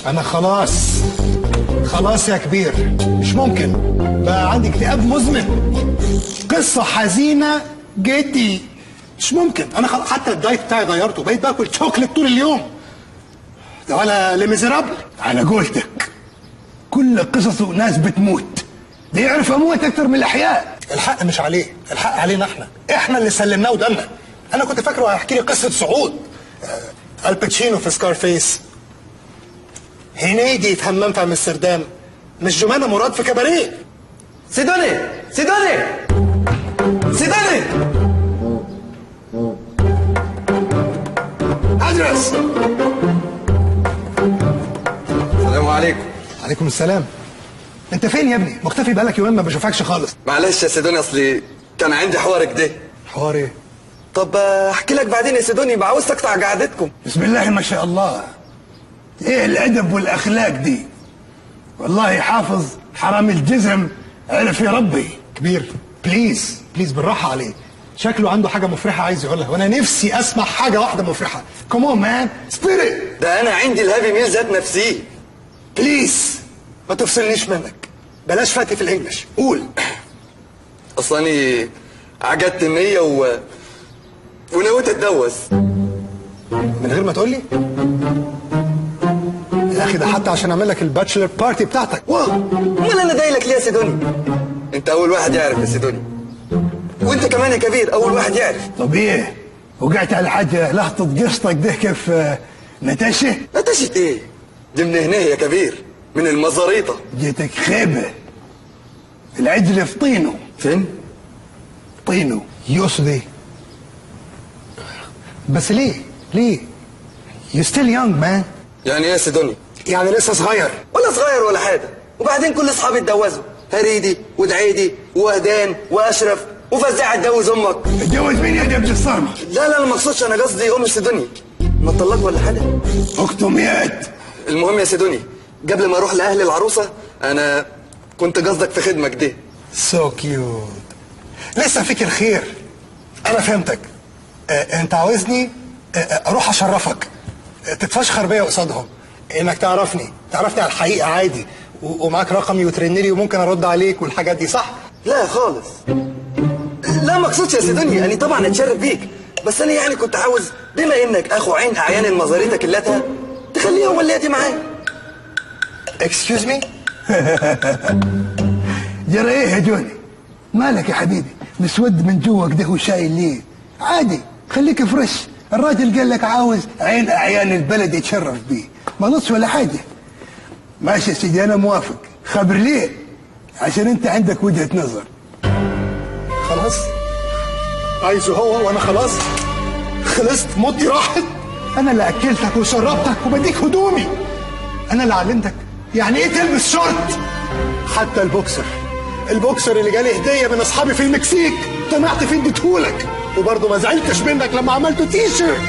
أنا خلاص يا كبير، مش ممكن بقى عندي اكتئاب مزمن، قصة حزينة جدي، مش ممكن. أنا حتى الدايت بتاعي غيرته، بقيت باكل شوكليت طول اليوم. ده ولا لميزيرابل؟ على قولتك كل قصصه ناس بتموت، ده يعرف أموت أكتر من الأحياء. الحق مش عليه، الحق علينا احنا اللي سلمناه ودنا. أنا كنت فاكره هيحكي لي قصة صعود الباتشينو في سكارفيس، هنيدي في همام في امستردام، مش جمانة مراد في كباريه. سيدوني ادرس. السلام عليكم. عليكم السلام. انت فين يا ابني؟ مختفي بقالك يومين، ما بشوفكش خالص. معلش يا سيدوني، اصلي كان عندي حوار كده. حوار ايه؟ طب احكي لك بعدين يا سيدوني، ما عاوز اقطع قعدتكم. بسم الله ما شاء الله، ايه الادب والاخلاق دي؟ والله حافظ حرام الجزم عرف يربي. كبير بليز بالراحه عليه، شكله عنده حاجه مفرحه عايز يقولها، وانا نفسي اسمع حاجه واحده مفرحه. كومون مان سبيريت. ده انا عندي الهابي ميل ذات نفسي. بليز ما تفصلنيش منك، بلاش فاتي في الانجليش، قول. اصلاني عجبت النية ونويت اتجوز. من غير ما تقول لي يا اخي، ده حتى عشان اعمل لك الباتشلر بارتي بتاعتك. امال انا دايلك ليه يا سيدوني؟ انت اول واحد يعرف يا سيدوني، وانت كمان يا كبير اول واحد يعرف. طب ايه، وقعت على حاجه لقطه قصتك ده كيف نتاشة ايه؟ دي من هنا يا كبير، من المزاريطه. جيتك خيبه، العجل في طينه. فين؟ طينه يقصد ايه؟ بس ليه يو ستيل يونج مان. يعني ايه يا سيدوني؟ يعني لسه صغير. ولا صغير ولا حاجه، وبعدين كل اصحابي اتجوزوا، هريدي ودعيدي وهدان واشرف وفزاع اتجوز امك. اتجوز مين يا دبج الصرمه؟ لا ما اقصدش، انا قصدي ام سيدوني. ما تطلق ولا حاجه؟ اكتم يد. المهم يا سيدوني، قبل ما اروح لاهل العروسه انا كنت قصدك في خدمك دي. سو كيوت، لسه فيك الخير. انا فهمتك. انت عاوزني اروح اشرفك، تتفشخر بيا قصادهم، انك تعرفني على الحقيقه عادي، ومعاك رقمي وترنلي وممكن ارد عليك والحاجات دي، صح؟ لا خالص، لا ما اقصدش يا سيدوني، يعني طبعا اتشرف بيك، بس انا يعني كنت عاوز بما انك اخو عين اعيان المزاريطه كلتها تخليها وليتي معايا. اكسكيوز مي. جرى ايه يا جوني؟ مالك يا حبيبي؟ مسود من جوا كده وشايل ليه؟ عادي، خليك فريش. الراجل قال لك عاوز عين اعيان البلد يتشرف بيه، ما نص ولا حاجه. ماشي يا سيدي، انا موافق. خبر ليه؟ عشان انت عندك وجهه نظر. خلاص عايزه هو، وانا خلاص خلصت، مدي راحت. انا اللي اكلتك وشربتك وبديك هدومي، انا اللي علمتك يعني ايه تلبس شورت. حتى البوكسر اللي جالي هديه من اصحابي في المكسيك طمعت فيه اديتهولك، وبرضه ما زعلتش منك لما عملته تي شيرت.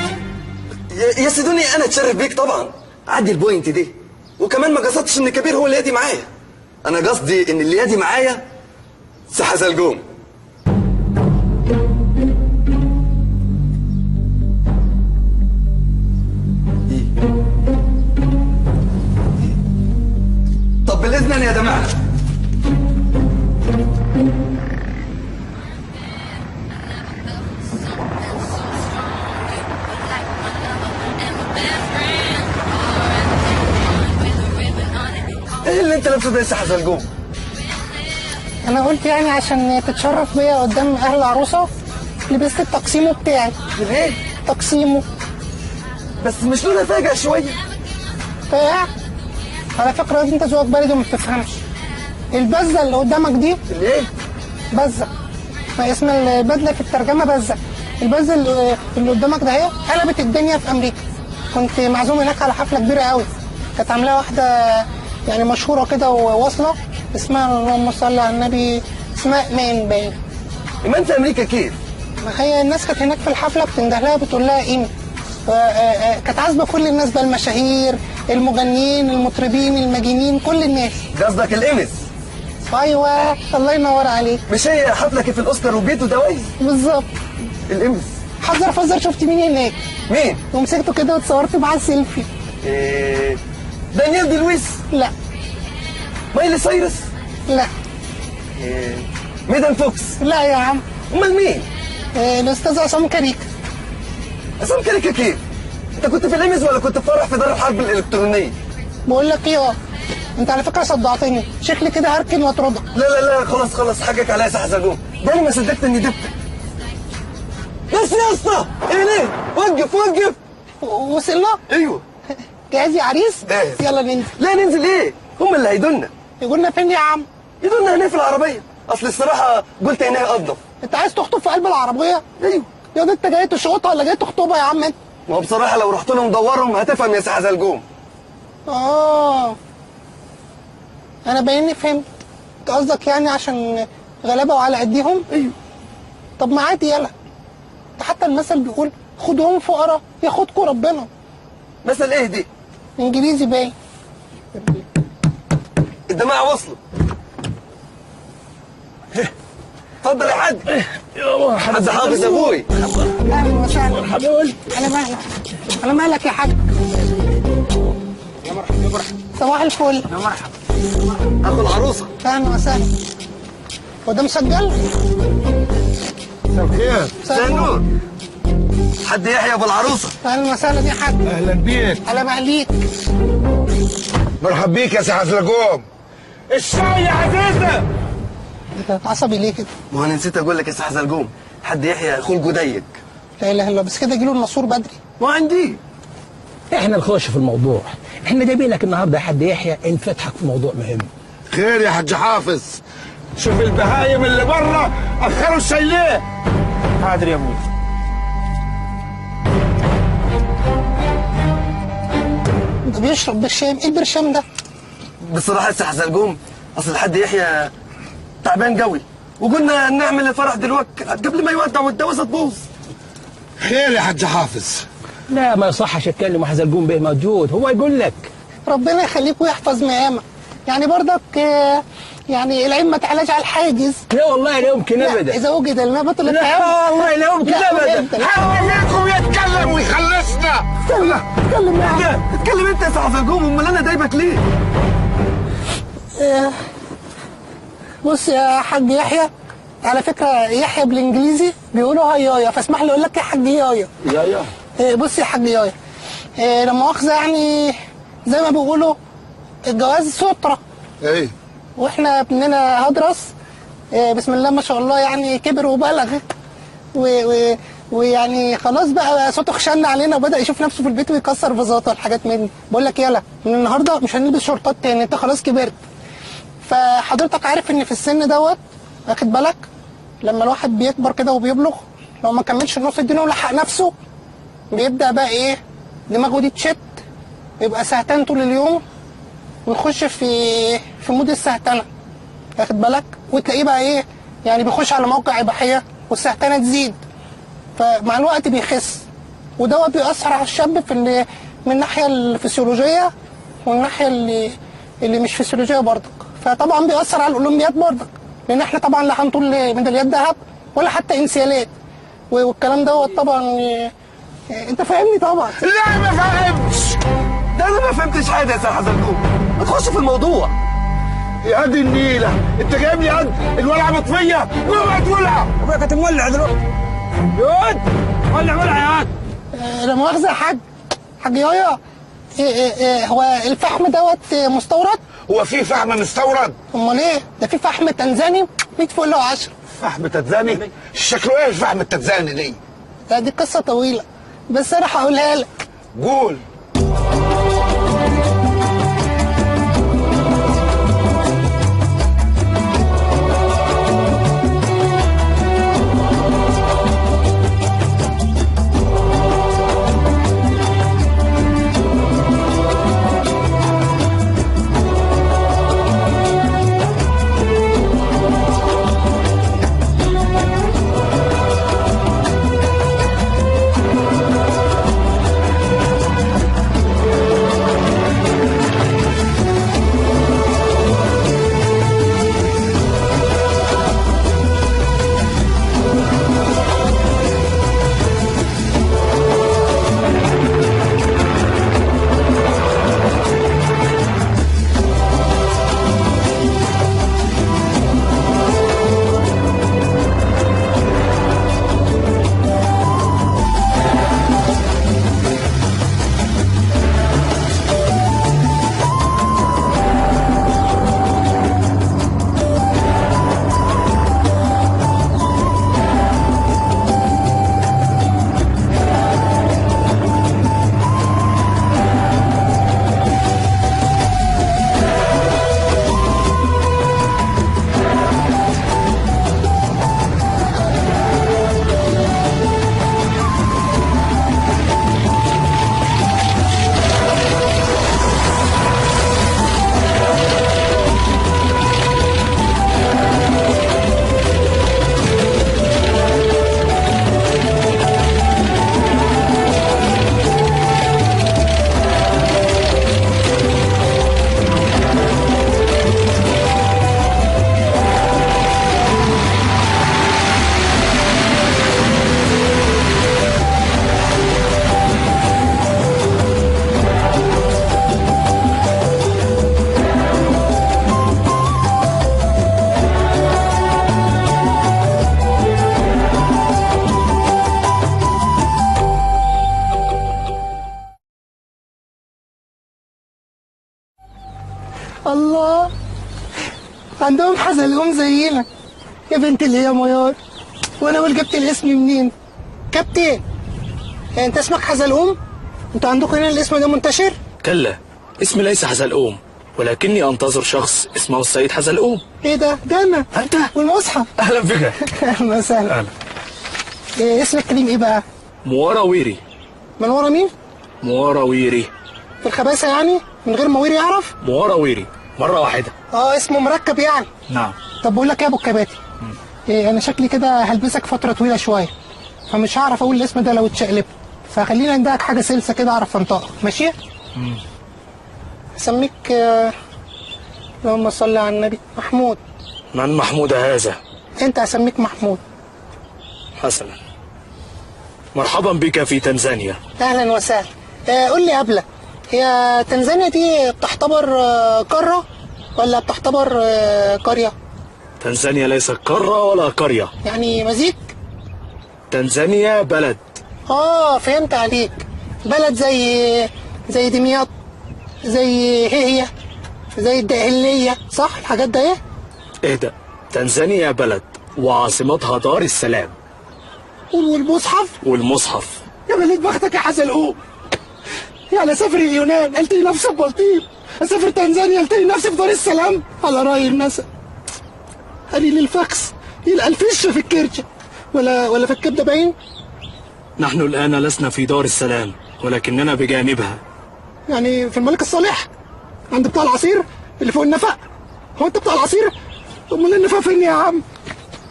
يا سيدوني انا اتشرف بيك طبعا، عدي البوينت دي. وكمان ما قصدتش ان كبير هو اللي يدي معايا، انا قصدي ان اللي يدي معايا سحزلقوم. طب بالاذن يا جماعه. ايه اللي انت لابسه ده يا سحزلقوم؟ انا قلت يعني عشان تتشرف بيا قدام اهل العروسه لبست التقسيمو بتاعي. ايه؟ تقسيمو. بس مش لونها فاجع شويه؟ فاجع؟ على فكره انت ذوقك بارد وما بتفهمش. البزه اللي قدامك دي الايه؟ بزه، ما اسم البدله في الترجمه بزه. البزه اللي قدامك ده اهي قلبت الدنيا في امريكا. كنت معزوم هناك على حفله كبيره قوي، كانت عاملاها واحده يعني مشهوره كده وواصله، اسمها اللهم صل على النبي، اسمها ايمان باين. ايمان في امريكا كيف؟ ما هي الناس كانت هناك في الحفله بتنده لها بتقول لها ايمان. كانت عازبه كل الناس بقى، المشاهير، المغنيين، المطربين، المجانين، كل الناس. قصدك الامس؟ ايوه الله ينور عليك. مش هي حفله كيف الاوسكار وبيته دوايز؟ بالظبط. الامس. حذر فذر، شفت مين هناك؟ مين؟ ومسكته كده واتصورت معاه سيلفي. إيه... دانيال دي لويس؟ لا مايلي سايرس؟ لا إيه... ميدان فوكس؟ لا يا عم. امال مين؟ الاستاذ عصام كريك. عصام كريكه كيف؟ انت كنت في الامس ولا كنت في فرح في دار الحرب الالكترونيه؟ بقول لك ايه، انت على فكره صدعتني، شكلي كده هركن واطردك. لا خلاص حقك عليا يا سي حزلقوم، ده انا ما صدقت اني دبت. بس يا اسطى ايه ليه؟ وقف وصلنا؟ ايوه جاهز يا عريس؟ جاهز. يلا ننزل. لا ننزل ايه؟ هم اللي هيدولنا. يقولنا فين يا عم؟ يدولنا هنا في العربيه، اصل الصراحه قلت هنا انضف. انت عايز تخطب في قلب العربيه؟ ايوه يا انت جاي تشقطها ولا جاي تخطبها يا عم انت؟ ما هو بصراحه لو رحت لهم دورهم هتفهم يا سي حزلقوم. انا باينني فهمت. انت قصدك يعني عشان غلابه وعلى قديهم؟ ايوه. طب ما عادي يلا، ده حتى المثل بيقول خدوهم فقراء ياخدكم ربنا. مثل ايه دي؟ انجليزي باين. الجماعه وصلوا. اتفضل يا حاج. حد حافظ ابوي. اهلا وسهلا. مرحبا يا ولد. على مالك يا حاج. يا مرحبا صباح الفل. يا مرحبا. اخو العروسه. اهلا وسهلا. وده مسجل؟ مساء الخير. مساء النور. حد يحيى ابو العروسه. اهلا وسهلا يا حاج. اهلا بيك. على مهليك. مرحبا بيك يا سي حزلقوم. الشاي يا عزيزه. عصبي ليه كده؟ ما هو انا نسيت اقول لك يا سي حزلقوم، حد يحيى خلقه ضيق. لا اله الا الله، بس كده يجيله النصور بدري. ما عندي. احنا نخش في الموضوع. احنا جايبينك النهارده يا حد يحيى نفتحك في موضوع مهم. خير يا حاج حافظ. شوف البهايم اللي برا اخروا الشاي ليه؟ حاضر يا ابوي. ده بيشرب برشام، ايه البرشام ده؟ بصراحه يا سي حزلقوم اصل حد يحيى تعبان قوي، وقلنا نعمل الفرح دلوقتي قبل ما يودع والدوسه تبوظ. خير يا حاج حافظ. لا ما يصحش اتكلم وحزلقوم به موجود، هو يقول لك. ربنا يخليك ويحفظ مقامك. يعني برضك يعني العين ما تعلاش على الحاجز. لا والله لا يمكن لا، ابدا. اذا وجد الماء بطل لا الطعام. والله لا يمكن ابدا. حد فيكم يتكلم ويخلصنا. اتكلم يا عم. اتكلم انت يا سي حزلقوم، امال انا دايبك ليه؟ بص يا حاج يحيى، على فكره يحيى بالانجليزي بيقولوا هيايا، فاسمح لي اقول لك يا حاج يايا. بص يا حاج يايا، لا مؤاخذه يعني زي ما بيقولوا الجواز ستره. ايه. واحنا ابننا هدرس بسم الله ما شاء الله يعني كبر وبلغ ويعني خلاص بقى صوته خشن علينا وبدا يشوف نفسه في البيت ويكسر فازات والحاجات مني. بقول لك يلا من النهارده مش هنلبس شورتات تاني، انت خلاص كبرت. فحضرتك عارف ان في السن دوت، واخد بالك، لما الواحد بيكبر كده وبيبلغ لو ما كملش نص الدنيا ولحق نفسه بيبدا بقى ايه، دماغه دي تشت، يبقى سهتان طول اليوم ونخش في مود السهتنه، واخد بالك، وتلاقيه بقى ايه يعني بيخش على موقع اباحيه والسهتنه تزيد، فمع الوقت بيخس. ودوت بيأثر على الشاب من الناحيه الفسيولوجيه والناحيه اللي مش فسيولوجيه برضك. فطبعا بيأثر على الاولمبياد برضك، لان احنا طبعا لا هنطول ميداليات ذهب ولا حتى انسيالات والكلام دوت طبعا. انت فاهمني طبعا. لا ما فهمتش. ده انا ما فهمتش حاجه يا سي حزلقوم، ما تخش في الموضوع. يا دي النيله، انت جايب لي قد الولعه مطفيه وما تولع. ابوك كنت مولع دلوقتي. يود ولع يا واد. لا مؤاخذه يا حاج يايا، هو الفحم دوت مستورد؟ هو في فحم مستورد؟ امال ايه؟ ده في فحم تنزاني 100 فوق له 10. فحم تنزاني؟ شكله ايه الفحم التنزاني دي؟ دي قصه طويله بس انا هقولها لك. قول. عندهم حزلقوم زينا. يا بنت اللي هي ميار، وانا اقول جبت الاسم منين؟ كابتن، انت اسمك حزلقوم؟ انتوا عندكم هنا الاسم ده منتشر؟ كلا، اسمي ليس حزلقوم، ولكني انتظر شخص اسمه السيد حزلقوم. ايه ده انا انت؟ والمصحف. اهلا بك. اهلا وسهلا. اهلا. إيه اسم الكريم ايه بقى؟ مواراويري. من ورا مين؟ مواراويري. في الخباثه يعني؟ من غير ما ويري يعرف؟ مواراويري مرة واحدة. اسمه مركب يعني؟ نعم. طب بقول لك ايه يا ابو الكباتي، إيه انا شكلي كده هلبسك فتره طويله شويه، فمش هعرف اقول الاسم ده لو اتشقلبت، فخلينا نديك حاجه سلسه كده اعرف انطقها، ماشي؟ اسميك اللهم صل على النبي محمود. من محمود هذا؟ انت اسميك محمود. حسنا، مرحبا بك في تنزانيا. اهلا وسهلا. قول لي قبلك، هي تنزانيا دي بتعتبر قاره ولا بتعتبر قريه؟ تنزانيا ليست قارة ولا قرية. يعني مزيج؟ تنزانيا بلد. فهمت عليك. بلد زي دمياط، زي هي زي الدقهلية، صح الحاجات ده ايه؟ اهدأ، تنزانيا بلد وعاصمتها دار السلام. والمصحف؟ والمصحف. يا بلد بختك يا حزلقوم، يعني اسافر اليونان التقي نفسي في بلطيم، اسافر تنزانيا التقي نفسي في دار السلام، على رأي المثل قليل الفخس يلقى الفش في الكرشة ولا في الكبدة باين. نحن الآن لسنا في دار السلام، ولكننا بجانبها. يعني في الملك الصالح عند بتاع العصير اللي فوق النفق. هو انت بتاع العصير؟ امال النفق فين يا عم؟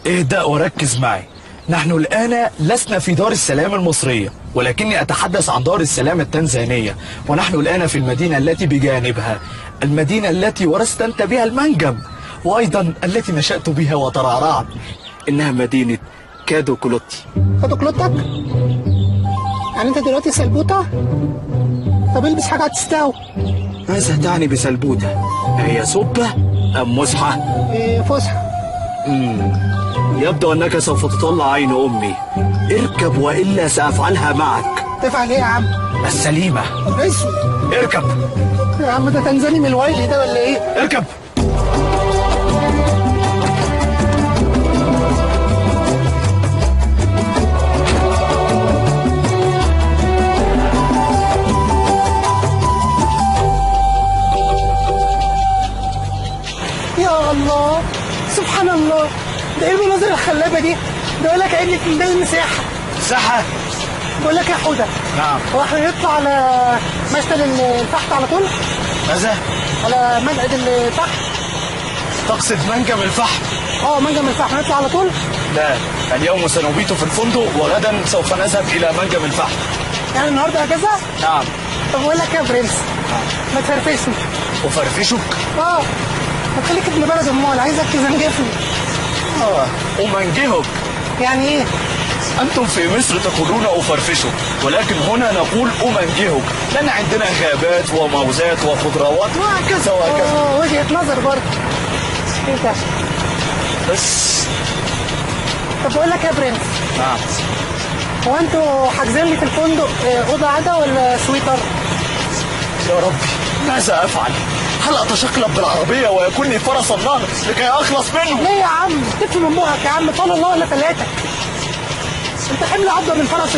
اهدأ وركز معي. نحن الآن لسنا في دار السلام المصرية، ولكني أتحدث عن دار السلام التنزانية، ونحن الآن في المدينة التي بجانبها، المدينة التي ورثت أنت بها المنجم، وأيضا التي نشأت بها وترعرعت. إنها مدينة كادو كولوتي. كادو كلوتك؟ يعني انت دلوقتي سلبوطة؟ طب البس حاجة هتستاوي. ماذا تعني بسلبوتة؟ هي سبة أم مسحة؟ فسحة. يبدو أنك سوف تطلع عين أمي. اركب وإلا سأفعلها معك. تفعل ايه يا عم؟ السليمة. اسود. اركب يا عم ده تنزاني من الويلي ده ولا ايه؟ اركب. يا الله، سبحان الله، ده ايه المناظر الخلابه دي؟ ده يقول لك عينك من ده المساحه. مساحة؟ بقول لك يا حوده، نعم. هو احنا نطلع على مشتل الفحت على طول؟ ماذا؟ على منقد الفحت؟ تقصد منجم الفحم؟ منجم الفحم نطلع على طول؟ لا، اليوم سنبيت في الفندق، وغدا سوف نذهب إلى منجم الفحم. يعني النهارده اجازه؟ نعم. طب بقول لك يا برنس، ما تفرفشني. أفرفشك؟ ما تخليك ابن بلد امال، عايزك تزنجفني. أمنجهك. يعني ايه؟ أنتم في مصر تقولون أفرفشك، ولكن هنا نقول أمنجهك، لأن عندنا غابات وموزات وخضروات وهكذا وهكذا. وجهة نظر برضه. ايه ده؟ بس. طب بقول لك يا برنس، نعم. هو انتوا حاجزين لي في الفندق اوضه عدا ولا سويتر؟ يا ربي، ماذا أفعل؟ هل أتشقلب بالعربية ويكون لي فرس النهر لكي أخلص منه؟ ليه يا عم؟ تف من بقك يا عم، طال الله ولا فلاتك. انت حمل عضة من فرس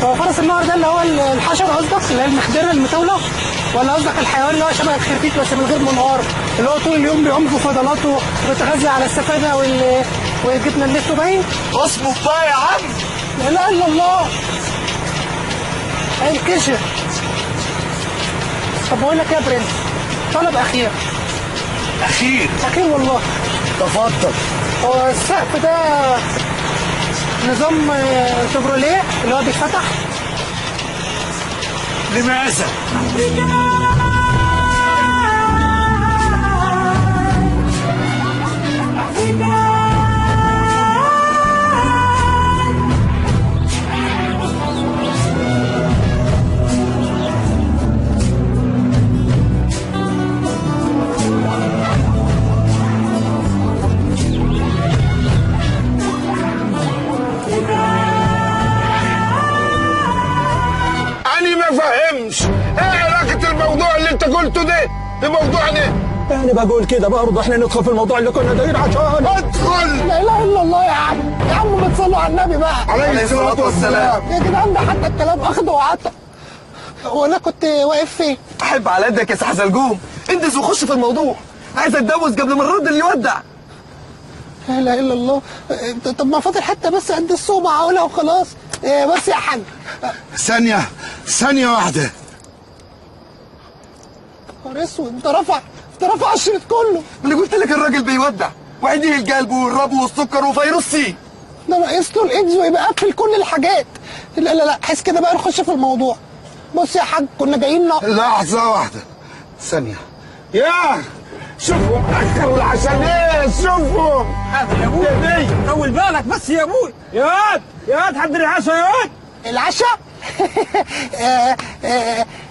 هو فرس النهر ده اللي هو الحشرة قصدك، اللي هي المخدرة المطولة، ولا قصدك الحيوان اللي هو شبه الخرتيت بس من غير منقار، اللي هو طول اليوم بيعوم في فضلاته وبيتغذى على السفادة والجبنة اللي باين؟ اصمت بقى يا عم. لا اله الا الله، هينكشف. طب بقول لك يا برنس، طلب اخير. اخير والله. تفضل. هو السقف ده نظام شيفروليه اللي هو بيتفتح؟ لماذا؟ انا ما فهمش ايه علاقة الموضوع اللي انت قلته ده بموضوعنا. انا بقول كده برضه احنا ندخل في الموضوع اللي كنا دايرين عشان ادخل. لا اله الا الله يا عم، يا عم ما تصلوا على النبي بقى. عليه الصلاة والسلام. يا جدعان ده حتى الكلام اخده وعطى. وانا كنت واقف فين؟ احب على قدك يا سحزلجوم، انجز وخش في الموضوع. عايز اتجوز قبل ما الرد اللي يودع. لا اله الا الله. طب ما فاضل حتى بس قد الصوبع اقولها وخلاص. بس يا حاج. ثانية واحدة. نهار اسود، ده رفع الشريط كله. اللي قلت لك الراجل بيودع وعنديه القلب والربو والسكر وفيروس سي. ده ناقص له الايدز ويبقى قفل كل الحاجات. لا حس كده بقى نخش في الموضوع. بص يا حاج كنا جايين لحظة واحدة. ثانية. يا شوفوا اخروا العشاء ليه؟ شوفوا. هذا يا ابوي طول بالك بس يا ابوي. يا واد حضر العشاء يا واد. العشاء.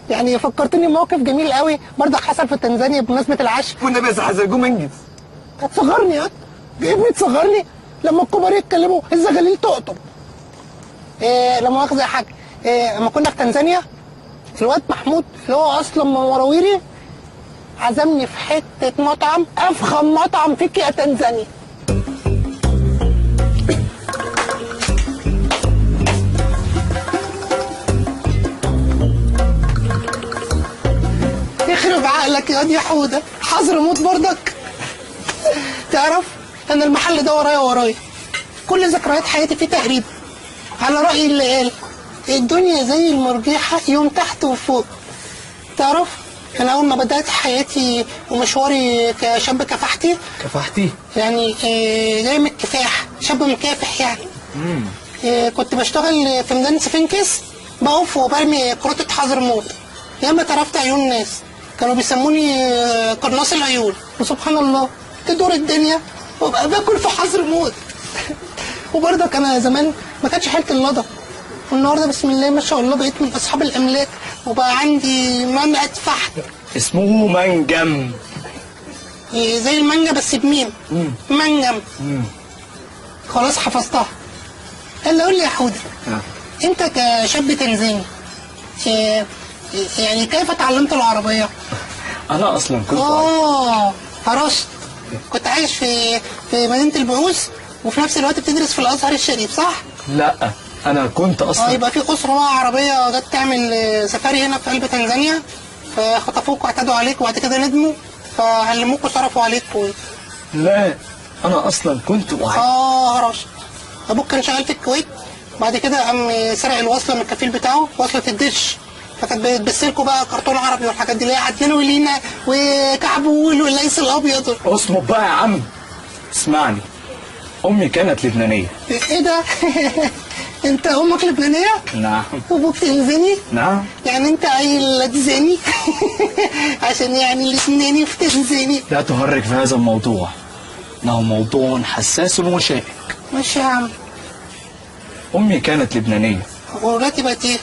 يعني فكرتني بموقف جميل قوي برضه حصل في تنزانيا بمناسبه العشاء. والنبي يا سحزلجوم انجز. هتصغرني يا ابني، تصغرني لما الكبار يتكلموا الزغاليل تقطب. لا مؤاخذه يا حاج. لما كنا في تنزانيا الواد محمود اللي هو اصلا من وراويري عزمني في حته مطعم، افخم مطعم فيك يا تنزانيا. يخرب عقلك يا واد يا حوده، حضرموت برضك. تعرف انا المحل ده ورايا كل ذكريات حياتي فيه تقريبا. على رأي اللي قال الدنيا زي المرجيحة يوم تحت وفوق. تعرف انا اول ما بدأت حياتي ومشواري كشاب كفحتي يعني جاي من الكفاح، شاب مكافح يعني. كنت بشتغل في ميدان سفنكس، بقف وبرمي كروتة حضرموت. ياما طرفت عيون ناس كانوا بيسموني قرناص العيون، وسبحان الله تدور الدنيا وابقى باكل في حضرموت. وبرضك انا زمان ما كانش حالة اللضا، والنهارده بسم الله ما شاء الله بقيت من اصحاب الاملاك وبقى عندي منقة فحم اسمه منجم. زي المانجا بس بميم. منجم. خلاص حفظتها. قال قول لي يا حوده، انت كشاب تنزاني يعني كيف اتعلمت العربية؟ انا اصلا كنت هرشت. كنت عايش في مدينة البعوث وفي نفس الوقت بتدرس في الازهر الشريف صح؟ لا انا كنت اصلا يبقى في اسره بقى عربيه جت تعمل سفاري هنا في قلب تنزانيا، فخطفوك واعتدوا عليك وبعد كده ندموا فعلموك وصرفوا عليك لا انا اصلا كنت وعي. هرشت. ابوك كان شغال في الكويت، بعد كده قام سرق الوصله من الكفيل بتاعه، وصله الدش، فكانت بتبثلكوا بقى كرتون عربي والحاجات دي اللي هي عدلان ولينا وكعبول والليس الابيض. اصمت بقى يا عم، اسمعني. امي كانت لبنانيه. ايه ده؟ انت امك لبنانيه؟ نعم. وابوك تنزاني؟ نعم. يعني انت عيل تنزاني؟ عشان يعني الاثنين في تنزاني. لا تهرج في هذا الموضوع، انه موضوع حساس وشائك. ماشي يا عم. امي كانت لبنانيه. ودلوقتي بقت ايه؟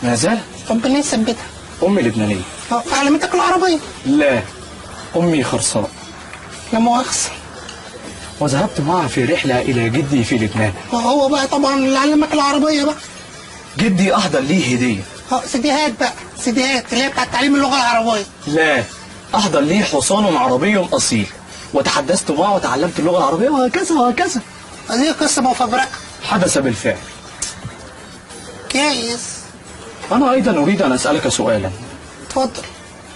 ما زالت. ربنا يثبتها. امي لبنانيه. علمتك العربيه؟ لا، امي خرصاء. لا مؤاخذه. وذهبت معها في رحله الى جدي في لبنان. وهو بقى طبعا اللي علمك العربيه بقى. جدي احضر لي هديه. سيديهات بقى، سيديهات اللي هي بتاعت تعليم اللغه العربيه. لا، احضر لي حصان عربي اصيل، وتحدثت معه وتعلمت اللغه العربيه وهكذا وهكذا. هذه قصه مفبركه. حدث بالفعل. جايز. انا ايضا اريد ان اسالك سؤالا. اتفضل.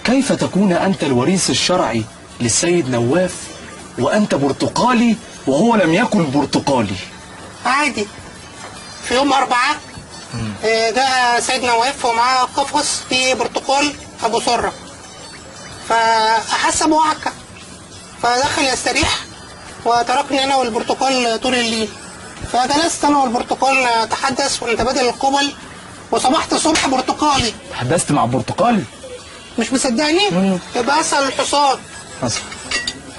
كيف تكون انت الوريث الشرعي للسيد نواف وانت برتقالي وهو لم يكن برتقالي؟ عادي. في يوم 4 جاء سيد نواف ومعاه قفص فيه برتقال ابو سره، فاحس بوعكه فدخل يستريح وتركني انا والبرتقال طول الليل. فجلست انا والبرتقال نتحدث ونتبادل القبل وصبحت صبح برتقالي. تحدثت مع برتقالي؟ مش مصدقني؟ يبقى اسال الحصان. حصل.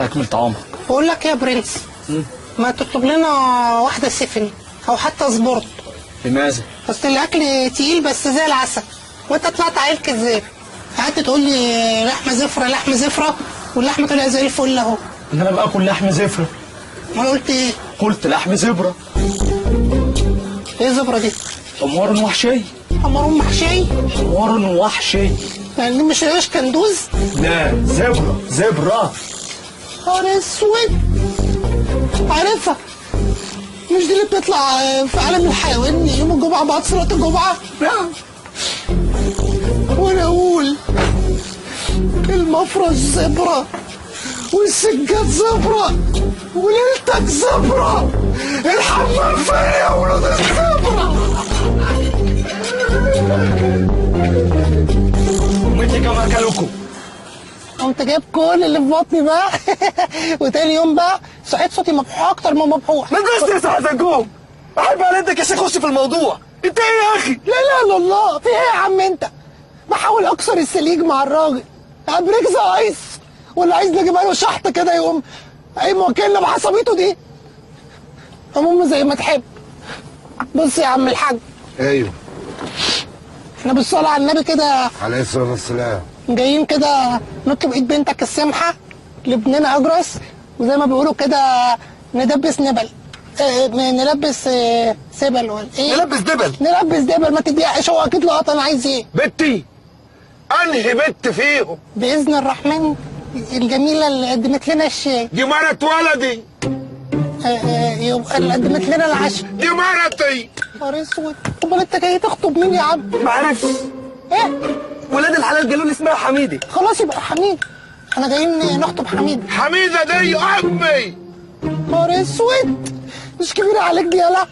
اكمل طعامك. بقول لك يا برنس، ما تطلب لنا واحده سفن او حتى زبرط. لماذا؟ اصل الاكل تقيل بس زي العسل، وانت طلعت عيل كذاب. قعدت تقول لي لحمه زفره لحمه زفره، واللحمه طلع زي الفل اهو. انا لم اكل لحم زفره. ما قلت ايه؟ قلت لحم زبره. ايه الزبره دي؟ حمار وحشي. حمار محشي؟ حمار وحشي. يعني مش عيش كندوز؟ لا زبرة. نهار اسود. عارفها، مش دي اللي بتطلع في عالم الحيوان يوم الجمعة بعد صلاة الجمعة؟ نعم. وانا اقول المفرش زبرة والسجاد زبرة وليلتك زبرة، الحمام فين يا ولد الزبرة؟ وانت كمان كلكم. قمت جايب كل اللي في بطني بقى وتاني يوم بقى صحيت صوتي مبحوح اكتر من مبحوح. ما تبقاش تنسى حزنجوم. احب على يدك يا شيخ، خش في الموضوع. انت ايه يا اخي؟ لا لا لا الله، في ايه يا عم انت؟ بحاول اكسر السليج مع الراجل، ابريكس عايز ولا عايز نجيبها له شحط كده يقوم اي موكلنا بعصبيته دي. المهم زي ما تحب. بص يا عم الحاج، ايوه احنا بالصلاة على النبي كده عليه الصلاه والسلام. جايين كده نطلب ايد بنتك السمحة لابننا اجرس، وزي ما بيقولوا كده ندبس نبل. نلبس سبل ولا ايه؟ نلبس دبل. نلبس دبل. ما تضيقش، هو اكيد لقط انا عايز ايه. بنتي انهي بنت فيهم؟ باذن الرحمن الجميله اللي قدمت لنا الشاي. دي مرت ولدي. يبقى اللي قدمت لنا العشاء. دي مرتي. نهار اسود. امال انت جاي تخطب مين يا عم؟ ما عرفش. ايه؟ ولاد الحلال قالوا لي اسمها حميدي. خلاص يبقى حميد. احنا جايين نخطب حميد. حميده دي امي. نهار اسود، مش كبيره عليك دي يالا.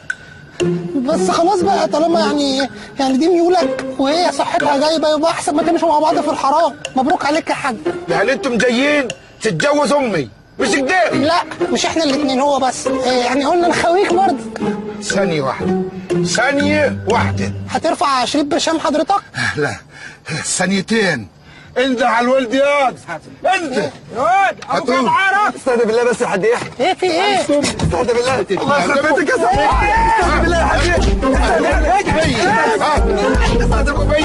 بس خلاص بقى، طالما يعني دي ميولك وهي صحتها جايبه، يبقى احسن ما تمشوا مع بعض في الحرام. مبروك عليك يا حاج. يعني انتم جايين تتجوز امي مش كده؟ لا مش احنا الاثنين، هو بس يعني قلنا نخويك برضك. ثانيه واحده. هترفع شريط برشام حضرتك؟ لا ثانيتين. انت على الولد ياض. انت يا واد ابوك معانا. استهدى بالله بس يا حاج يحيى. ايه في ايه؟ استهدى بالله. الله يخرب بيتك يا صاحبي. استهدى بالله يا حاج يحيى. استهدى بالله. استهدى بالله.